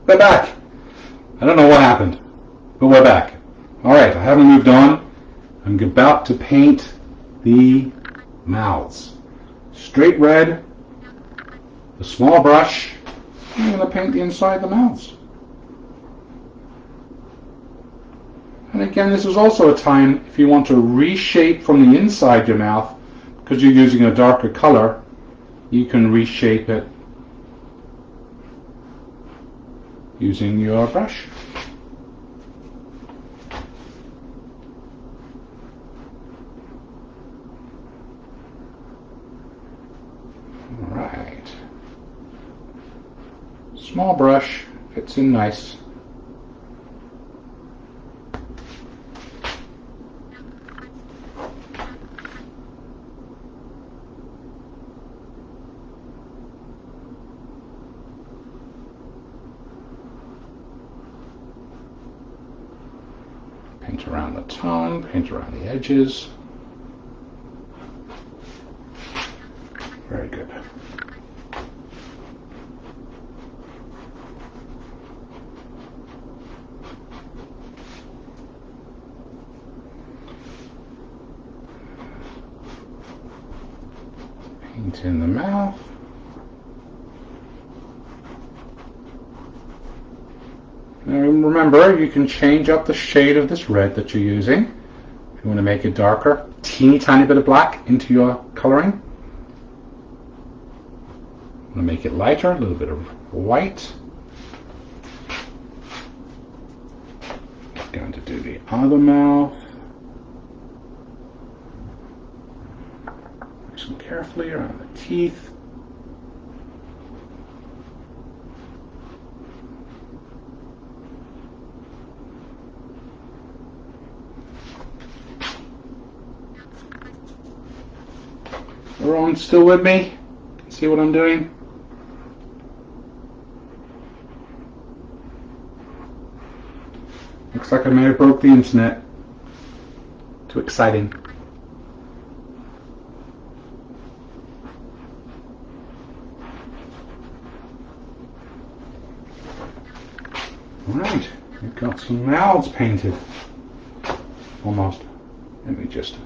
we're back. I don't know what happened, but we're back. Alright, I haven't moved on. I'm about to paint the mouths. Straight red, a small brush. I'm going to paint the inside of the mouths. And again, this is also a time if you want to reshape from the inside your mouth, because you're using a darker color, you can reshape it using your brush. Alright. Small brush, fits in nice. Paint around the tongue, paint around the edges. Very good. Paint in the mouth. Now remember, you can change up the shade of this red that you're using. If you want to make it darker, teeny tiny bit of black into your coloring. I'm going to make it lighter, a little bit of white. I'm going to do the other mouth. Mix them carefully around the teeth. Everyone still with me? See what I'm doing? Looks like I may have broke the internet. Too exciting. Alright, we've got some mouths painted. Almost. Let me just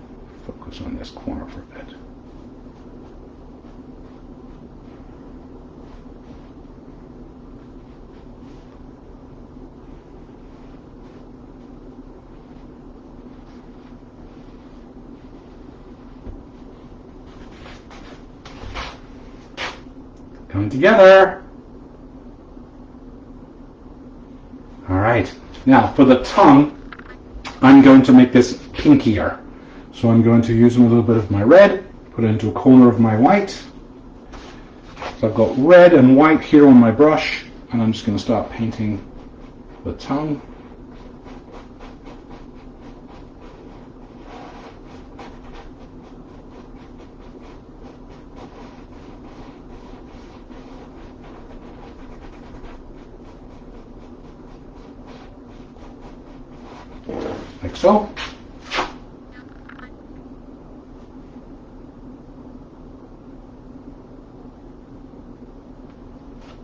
focus on this corner for a bit. Coming together. Alright, now for the tongue, I'm going to make this pinkier. So I'm going to use a little bit of my red, put it into a corner of my white. So I've got red and white here on my brush, and I'm just going to start painting the tongue. Like so.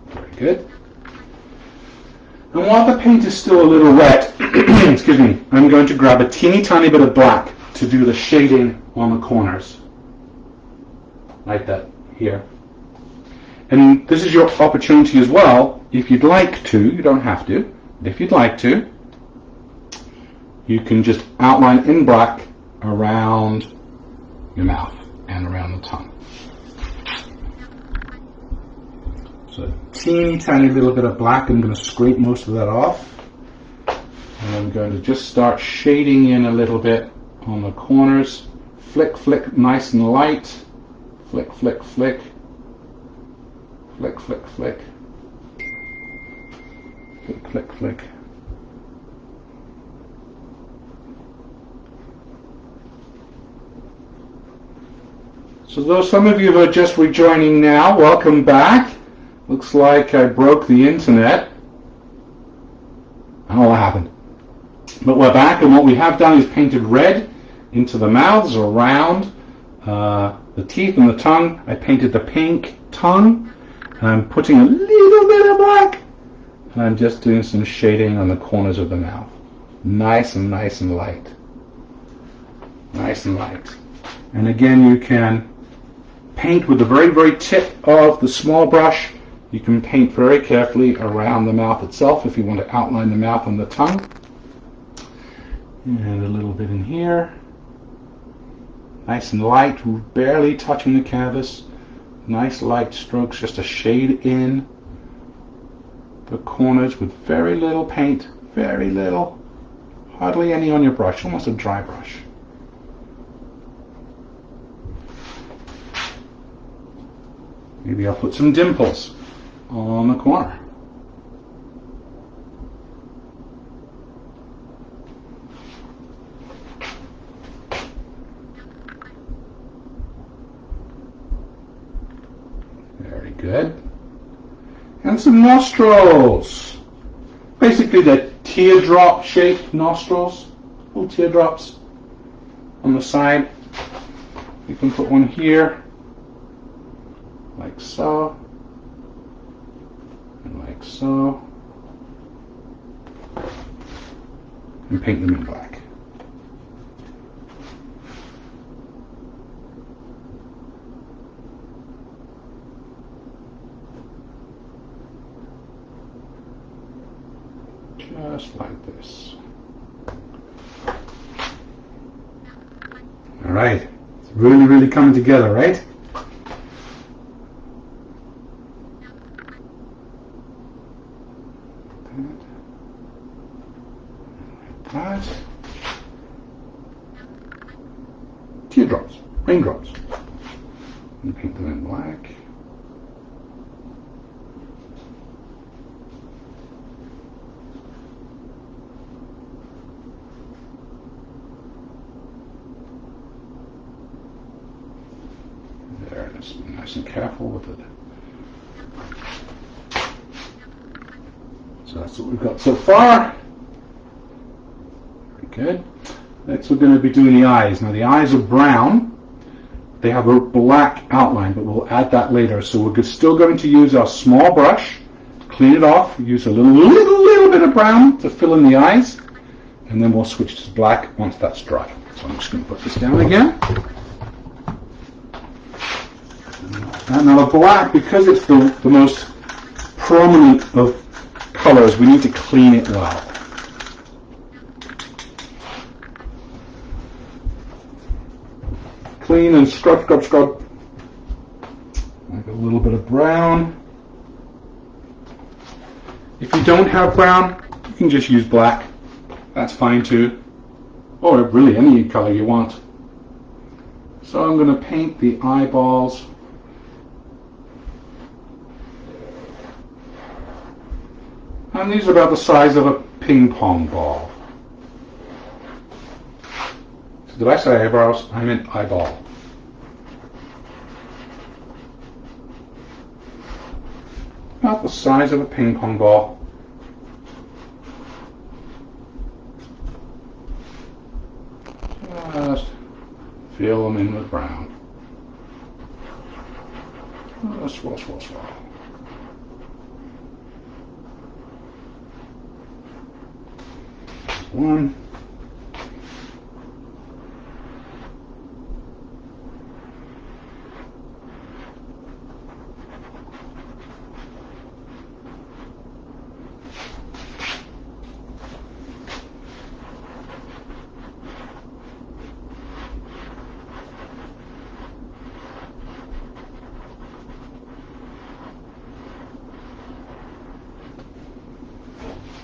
Very good. And while the paint is still a little wet, excuse me, I'm going to grab a teeny tiny bit of black to do the shading on the corners. Like that here. And this is your opportunity as well, if you'd like to, you don't have to, but if you'd like to, you can just outline in black around your mouth and around the tongue. So a teeny tiny little bit of black, I'm going to scrape most of that off. And I'm going to just start shading in a little bit on the corners. Flick, flick, nice and light. Flick, flick, flick. Flick, flick, flick. Flick, flick, flick. So though some of you are just rejoining now, welcome back. Looks like I broke the internet. I don't know what happened. But we're back, and what we have done is painted red into the mouths around the teeth and the tongue. I painted the pink tongue, and I'm putting a little bit of black And I'm just doing some shading on the corners of the mouth. Nice and light. Nice and light. And again, you can paint with the very tip of the small brush. You can paint very carefully around the mouth itself if you want to outline the mouth and the tongue. And a little bit in here. Nice and light, barely touching the canvas. Nice light strokes, just a shade in the corners with very little paint, very little. Hardly any on your brush, almost a dry brush. Maybe I'll put some dimples on the corner. Very good. And some nostrils. Basically the teardrop shaped nostrils. Little teardrops on the side. You can put one here, like so, and like so, and paint them in black. Just like this. All right, it's really coming together, right? Like that. Teardrops, raindrops. And paint them in black. There, just be nice and careful with it. So that's what we've got so far. Very good. Next we're going to be doing the eyes. Now the eyes are brown. They have a black outline, but we'll add that later. So we're still going to use our small brush, clean it off, use a little bit of brown to fill in the eyes, and then we'll switch to black once that's dry. So I'm just going to put this down again. And now the black, because it's the most prominent of colors, we need to clean it well. Clean and scrub. Like a little bit of brown. If you don't have brown, you can just use black. That's fine too. Or really any color you want. So I'm going to paint the eyeballs. And these are about the size of a ping pong ball. So did I say eyebrows? I meant eyeball. About the size of a ping pong ball. Just fill them in with brown. Swirl. One.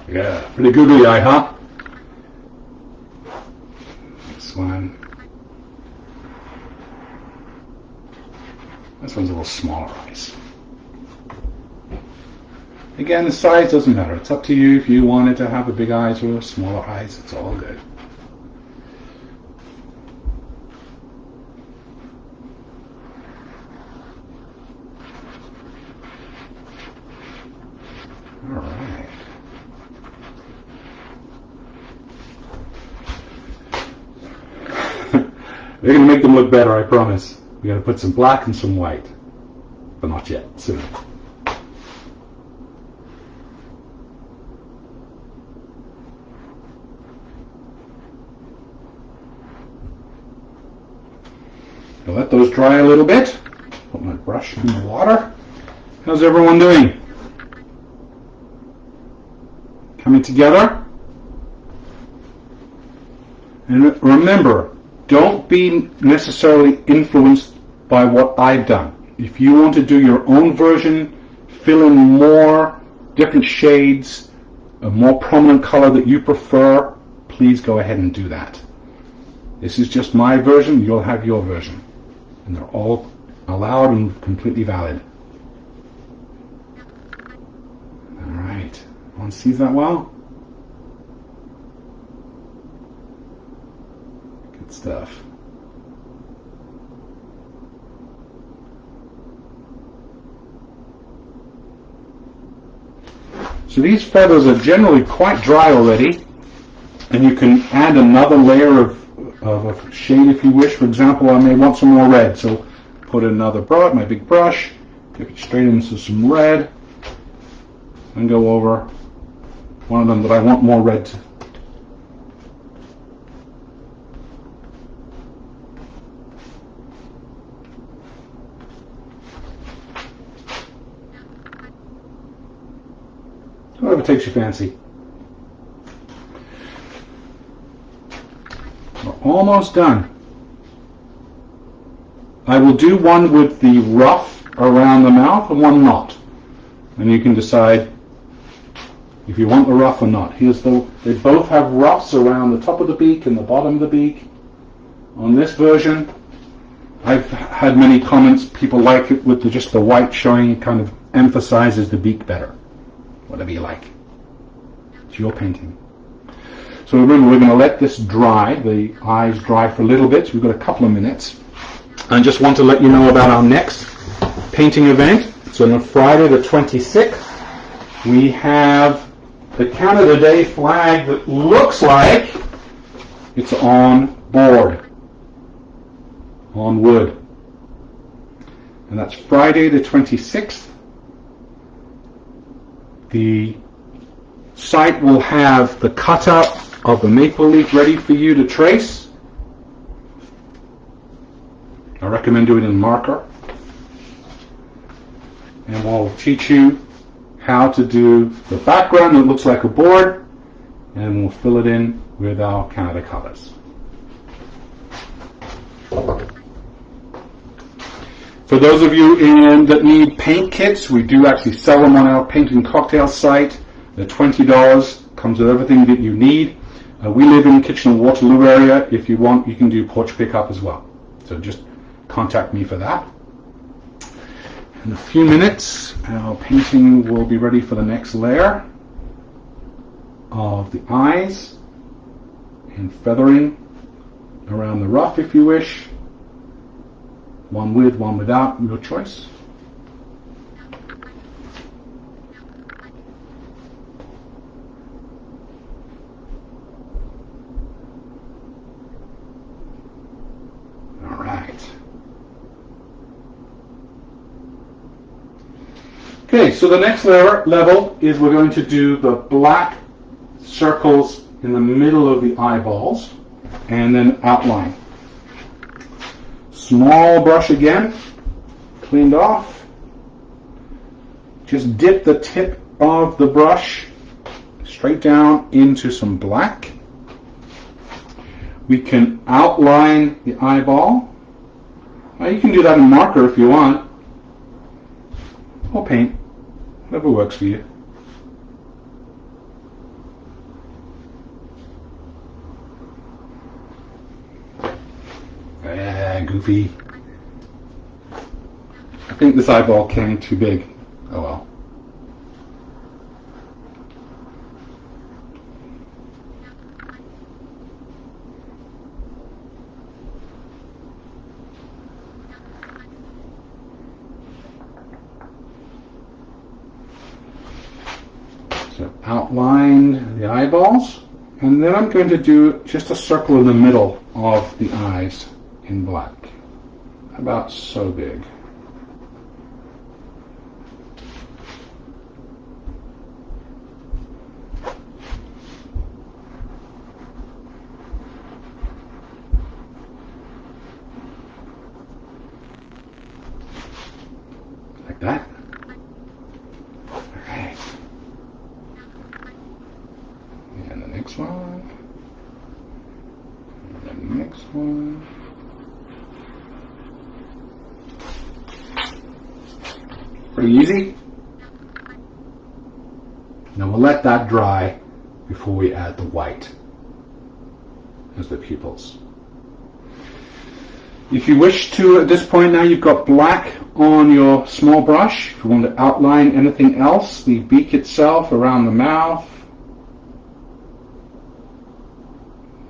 Yeah, pretty googly eye, huh? This one. This one's a little smaller eyes. Again, the size doesn't matter. It's up to you if you wanted to have the big eyes or smaller eyes. It's all good. All right. We're going to make them look better, I promise. We're going to put some black and some white. But not yet, soon. I'll let those dry a little bit. Put my brush in the water. How's everyone doing? Coming together? And remember, don't be necessarily influenced by what I've done. If you want to do your own version, fill in more different shades, a more prominent color that you prefer, please go ahead and do that. This is just my version, you'll have your version. And they're all allowed and completely valid. Alright, everyone sees that well? Good stuff. So these feathers are generally quite dry already, and you can add another layer of a shade if you wish. For example, I may want some more red, so put another brush, my big brush, dip it straight into some red, and go over one of them that I want more red to. Whatever takes your fancy. We're almost done. I will do one with the ruff around the mouth and one not. And you can decide if you want the ruff or not. They both have ruffs around the top of the beak and the bottom of the beak. On this version, I've had many comments. People like it with just the white showing. It kind of emphasizes the beak better. Whatever you like. It's your painting. So remember, we're going to let this dry, the eyes dry for a little bit. We've got a couple of minutes. I just want to let you know about our next painting event. So on Friday the 26th, we have the Canada Day flag that looks like it's on board, on wood. And that's Friday the 26th. The site will have the cutout of the maple leaf ready for you to trace. I recommend doing it in marker. And we'll teach you how to do the background that looks like a board, and we'll fill it in with our Canada colors. For those of you that need paint kits, we do actually sell them on our Paint and Cocktail site. They're $20, comes with everything that you need. We live in Kitchener-Waterloo area. If you want, you can do porch pickup as well. So just contact me for that. In a few minutes, our painting will be ready for the next layer of the eyes and feathering around the ruff if you wish. One with, one without, your choice. All right. Okay, so the next level is we're going to do the black circles in the middle of the eyeballs and then outline. Small brush again, cleaned off. Just dip the tip of the brush straight down into some black. We can outline the eyeball. Now you can do that in marker if you want, or paint, whatever works for you. Goofy. I think this eyeball came too big. Oh well. So outlined the eyeballs, and then I'm going to do just a circle in the middle of the eyes in black, about so big. one. And the next one. Pretty easy. Now we'll let that dry before we add the white as the pupils. If you wish to, at this point now you've got black on your small brush. If you want to outline anything else, the beak itself around the mouth,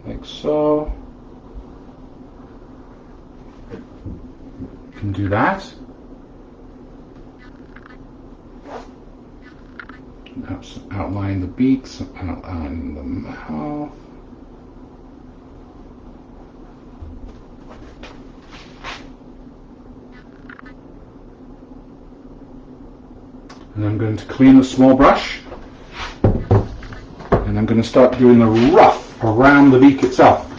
like so. You can do that. Outline the beaks, outline the mouth. And I'm going to clean the small brush. And I'm going to start doing a ruff around the beak itself.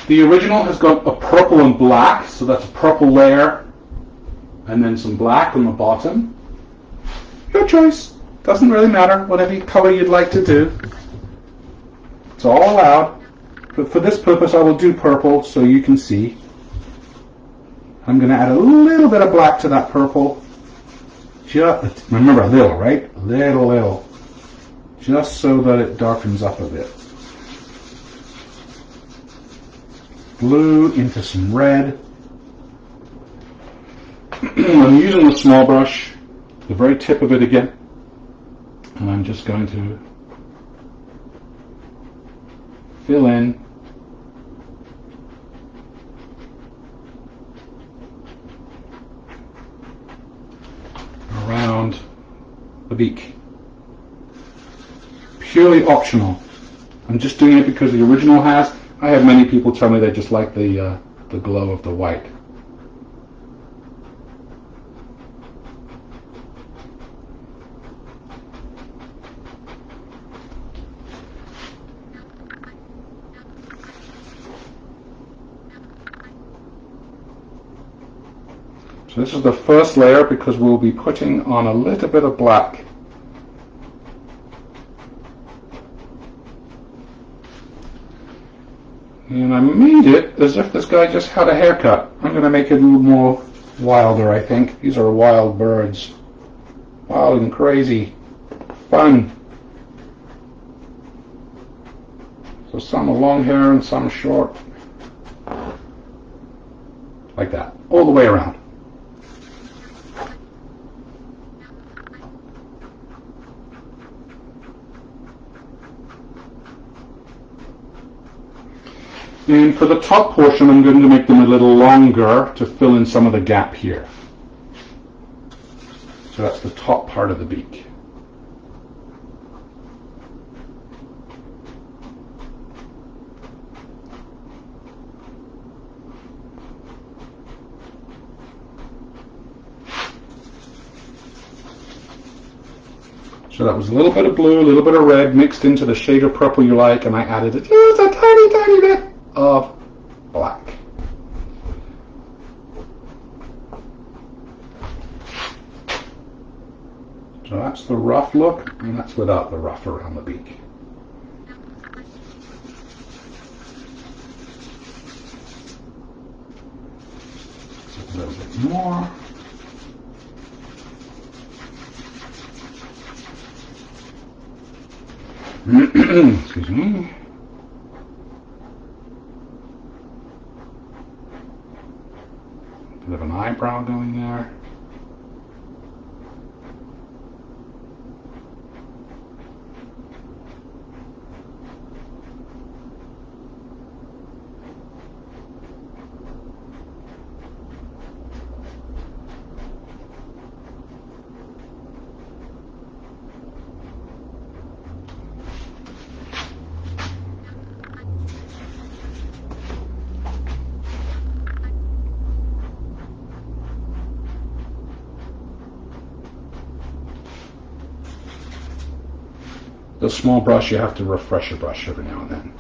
The original has got a purple and black, so that's a purple layer, and then some black on the bottom. Your choice. Doesn't really matter, whatever color you'd like to do. It's all allowed. But for this purpose, I will do purple so you can see. I'm going to add a little bit of black to that purple. Just, remember, a little, right? Little. Just so that it darkens up a bit. Blue into some red. I'm using the small brush, the very tip of it again, and I'm just going to fill in around the beak. Purely optional. I'm just doing it because the original has. I have many people tell me they just like the glow of the white. So this is the first layer because we'll be putting on a little bit of black. And I made it as if this guy just had a haircut. I'm going to make it a little more wilder, I think. These are wild birds. Wild and crazy. Fun. So some are long hair and some short. Like that. All the way around. And for the top portion, I'm going to make them a little longer to fill in some of the gap here. So that's the top part of the beak. So that was a little bit of blue, a little bit of red mixed into the shade of purple you like, and I added just a tiny, tiny bit of black. So that's the rough look, and that's without the ruff around the beak. A little bit more. Excuse me. Bit of an eyebrow going there. The small brush, you have to refresh your brush every now and then.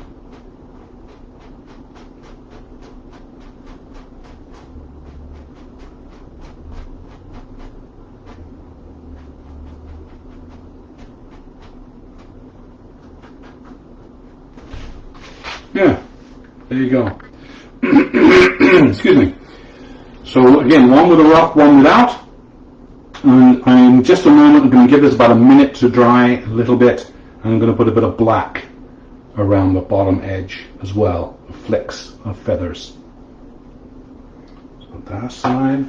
Yeah, there you go. Excuse me. So again, one with a rough, one without. And in just a moment, I'm going to give this about a minute to dry a little bit. And I'm going to put a bit of black around the bottom edge as well, flecks of feathers. So that side.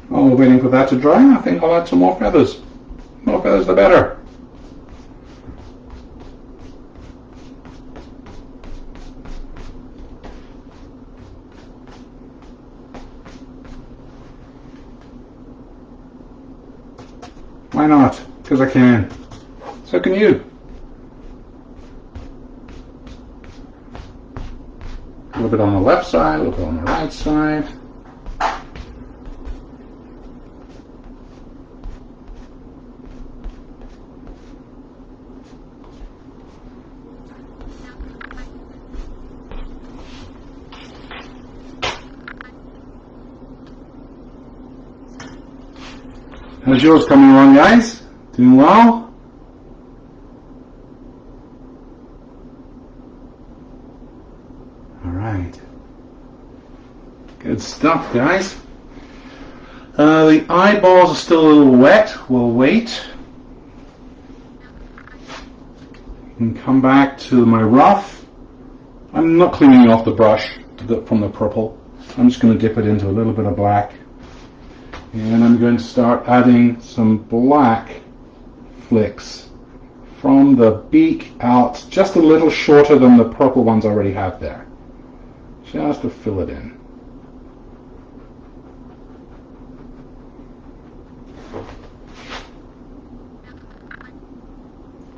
While we're waiting for that to dry, I think I'll add some more feathers. More feathers the better. Why not? Because I can. So can you. A little bit on the left side, a little bit on the right side. How's yours coming along, guys? Doing well? Alright. Good stuff, guys. The eyeballs are still a little wet. We'll wait. And come back to my rough. I'm not cleaning off the brush from the purple. I'm just going to dip it into a little bit of black. And I'm going to start adding some black flicks from the beak out, just a little shorter than the purple ones I already have there. Just to fill it in.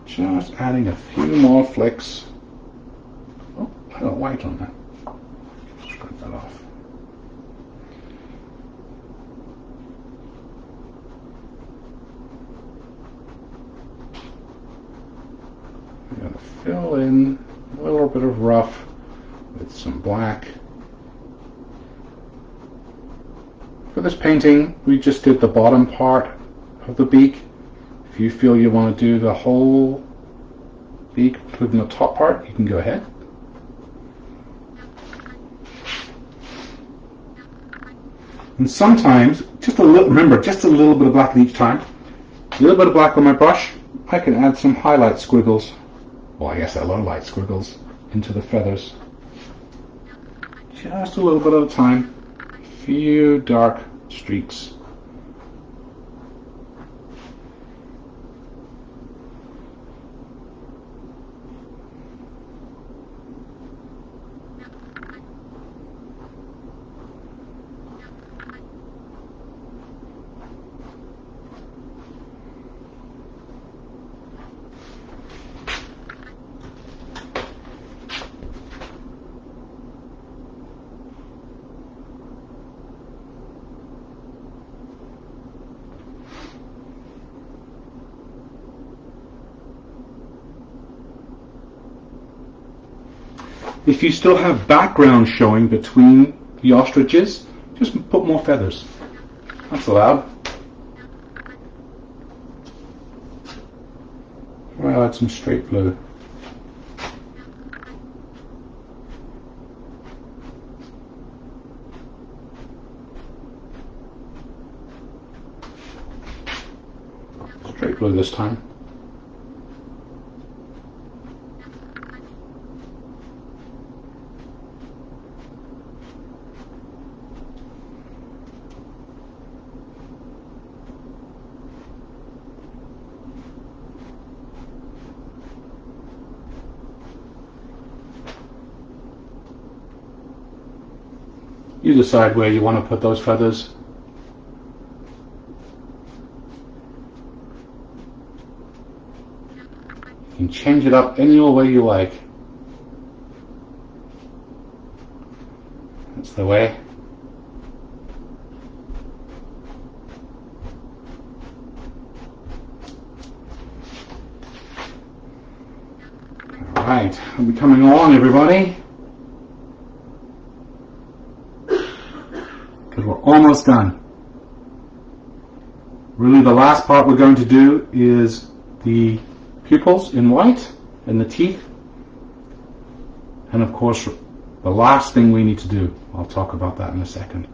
Just adding a few more flicks. Oh, I got white on that. Scrape that off. I'm going to fill in a little bit of rough with some black. For this painting, we just did the bottom part of the beak. If you feel you want to do the whole beak, including the top part, you can go ahead. And sometimes, just a little, remember, just a little bit of black each time. A little bit of black on my brush, I can add some highlight squiggles. Well, I guess they're low light squiggles into the feathers. Just a little bit at a time. A few dark streaks. If you still have background showing between the ostriches, just put more feathers. That's allowed. I'll add some straight blue. Straight blue this time. You decide where you want to put those feathers. You can change it up any old way you like. That's the way. Alright, are we coming along, everybody? Because we're almost done. Really, the last part we're going to do is the pupils in white and the teeth. And of course, the last thing we need to do, I'll talk about that in a second.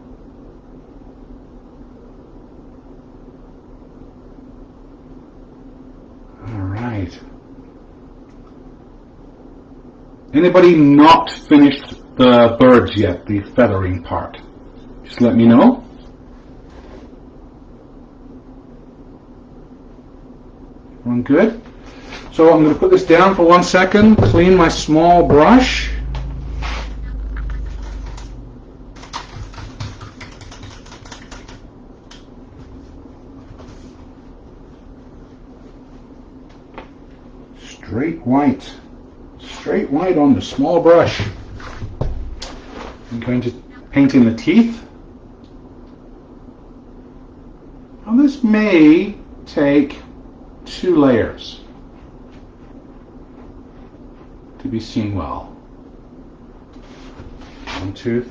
Alright. Anybody not finished the birds yet, the feathering part? Just let me know. Everyone good? So I'm going to put this down for 1 second, clean my small brush. Straight white on the small brush. I'm going to paint in the teeth. Now this may take 2 layers to be seen well. One tooth.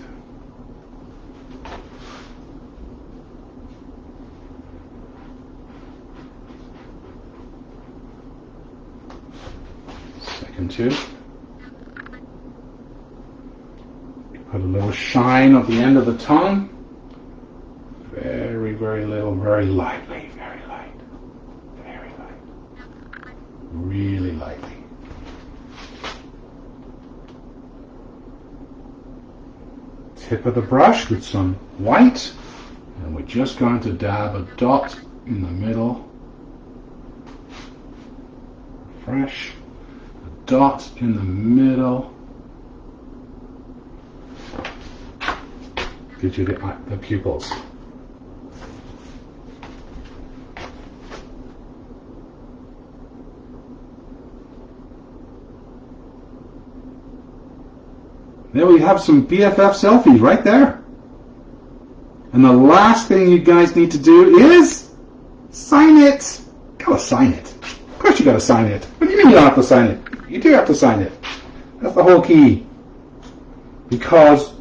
Second tooth. Put a little shine at the end of the tongue. Very, very little, very lightly, very light. Very light. Really lightly. Tip of the brush with some white, and we're just going to dab a dot in the middle. Fresh. A dot in the middle. Gives you the pupils. There we have some BFF selfies right there. And the last thing you guys need to do is sign it. Gotta sign it. Of course you gotta sign it. What do you mean you don't have to sign it? You do have to sign it. That's the whole key. Because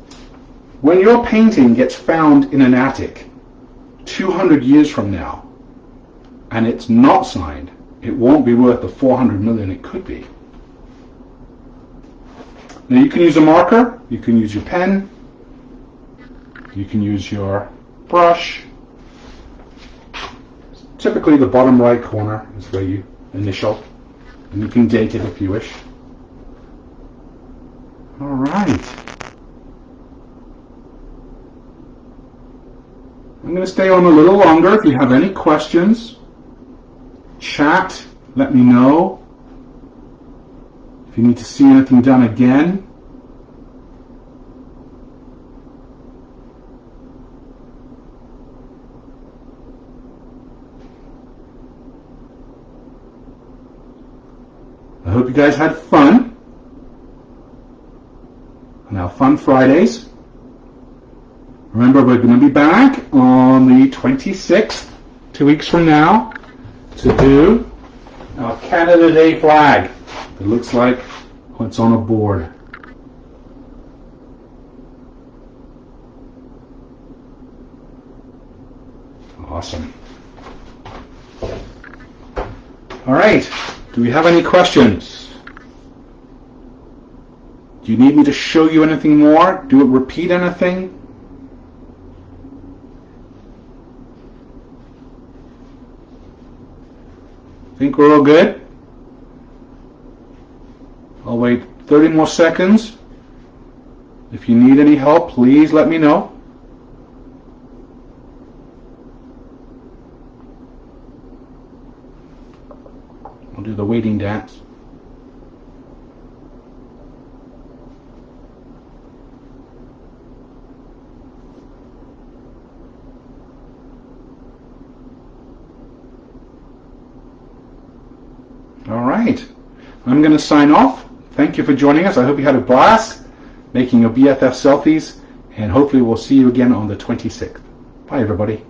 when your painting gets found in an attic 200 years from now and it's not signed, it won't be worth the 400 million it could be. Now you can use a marker, you can use your pen, you can use your brush. Typically the bottom right corner is where you initial, and you can date it if you wish. Alright. I'm going to stay on a little longer. If you have any questions, chat, let me know. If you need to see anything done again. I hope you guys had fun. Now, Fun Fridays. Remember, we're going to be back on the 26th, 2 weeks from now, to do our Canada Day flag. It looks like what's on a board. Awesome. All right. Do we have any questions? Do you need me to show you anything more? Do it repeat anything? Think we're all good? I'll wait 30 more seconds. If you need any help, please let me know. I'll do the waiting dance. All right. I'm going to sign off. Thank you for joining us. I hope you had a blast making your BFF selfies, and hopefully we'll see you again on the 26th. Bye, everybody.